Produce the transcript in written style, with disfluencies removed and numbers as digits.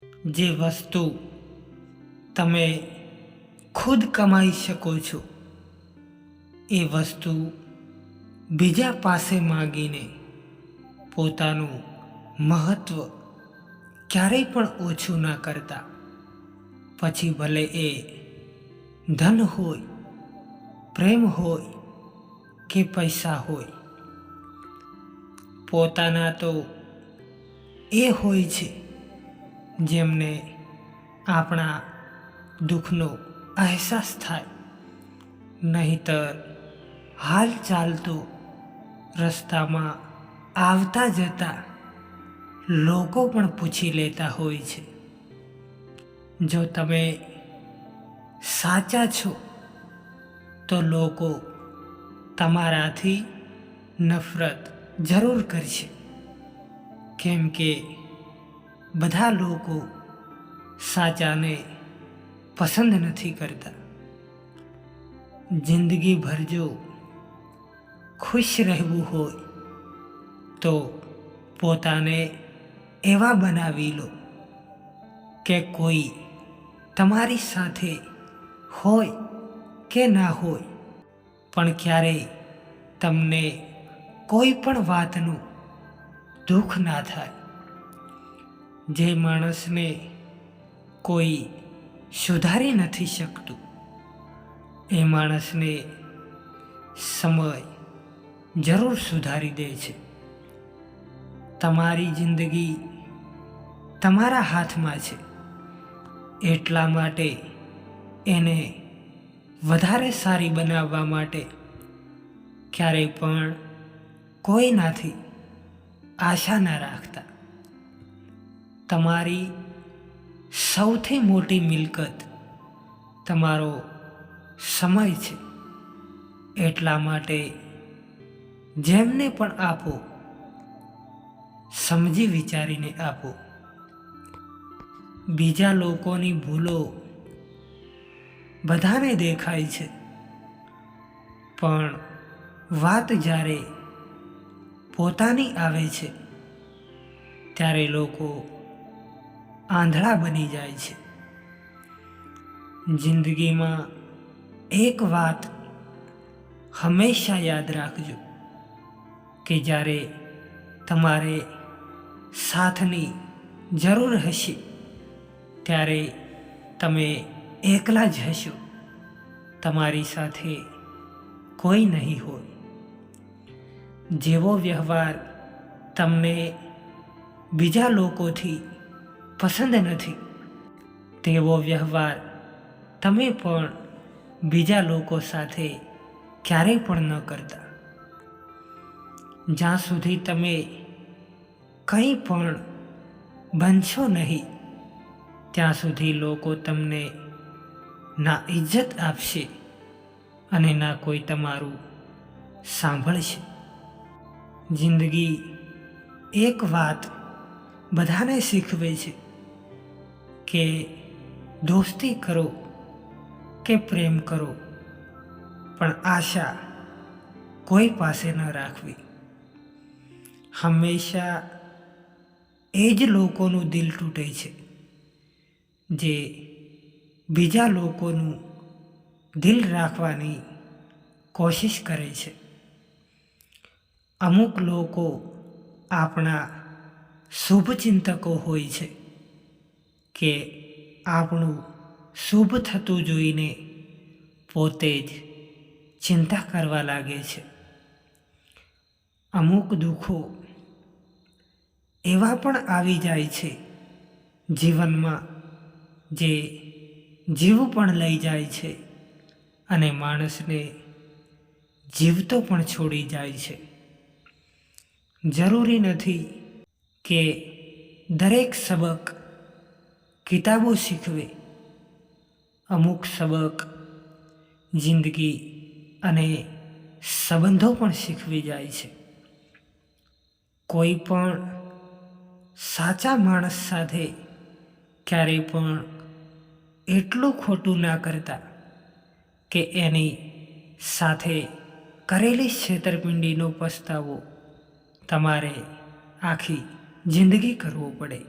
જે વસ્તુ તમે ખુદ કમાઈ શકો છો એ વસ્તુ બીજા પાસે માંગીને પોતાનું મહત્વ ક્યારેય પણ ઓછું ના કરતા. પછી ભલે એ ધન હોય, પ્રેમ હોય કે પૈસા હોય, પોતાના તો એ હોય છે જેમને આપણા દુઃખનો અહેસાસ થાય. નહીતર હાલ ચાલતો રસ્તામાં આવતા જતા લોકો પણ પૂછી લેતા હોય છે. જો તમે સાચા છો તો લોકો તમારાથી નફરત જરૂર કરશે, કેમ કે બધા લોકો સાચાને પસંદ નથી કરતા. જિંદગીભર જો ખુશ રહેવું હોય તો પોતાને એવા બનાવી લો કે કોઈ તમારી સાથે હોય કે ના હોય પણ ક્યારેય તમને કોઈ પણ વાતનું દુઃખ ના થાય. જે માણસને કોઈ સુધારી નથી શકતું એ માણસને સમય જરૂર સુધારી દે છે. તમારી જિંદગી તમારા હાથમાં છે, એટલા માટે એને વધારે સારી બનાવવા માટે ક્યારેય પણ કોઈનાથી આશા ના રાખતા. તમારી સૌથી મોટી મિલકત તમારો સમય છે, એટલા માટે જેમને પણ આપો સમજી વિચારીને આપો. બીજા લોકોની ભૂલો બધાને દેખાય છે, પણ વાત જ્યારે પોતાની આવે છે ત્યારે લોકો આંધળા બની જાય છે. જિંદગીમાં એક વાત હંમેશા યાદ રાખજો કે જ્યારે તમારે સાથની જરૂર હશે ત્યારે તમે એકલા જ હશો, તમારી સાથે કોઈ નહીં હોય. જેવો વ્યવહાર તમને બીજા લોકોથી પસંદ નથી તેવો વ્યવહાર તમે પણ બીજા લોકો સાથે ક્યારેય પણ ન કરતા. જ્યાં સુધી તમે કંઈ પણ બનશો નહીં ત્યાં સુધી લોકો તમને ના ઇજ્જત આપશે અને ના કોઈ તમારું સાંભળશે. જિંદગી એક વાત બધાને શીખવે છે કે દોસ્તી કરો કે પ્રેમ કરો પણ આશા કોઈ પાસે ન રાખવી. હંમેશા એ જ લોકોનું દિલ તૂટે છે જે બીજા લોકોનું દિલ રાખવાની કોશિશ કરે છે. અમુક લોકો આપણા શુભચિંતકો હોય છે કે આપણું શુભ થતું જોઈને પોતે જ ચિંતા કરવા લાગે છે. અમુક દુઃખો એવા પણ આવી જાય છે જીવનમાં જે જીવ પણ લઈ જાય છે અને માણસને જીવતો પણ છોડી જાય છે. જરૂરી નથી કે દરેક સબક કિતાબો શીખવે. અમુક સબક જિંદગી અને સંબંધો પણ શીખવી જાય છે. કોઈ પણ સાચા માણસ સાથે ક્યારેય પણ એટલું ખોટું ના કરતા કે એની સાથે કરેલી છેતરપિંડીનો પસ્તાવો તમારે આખી જિંદગી કરવો પડે.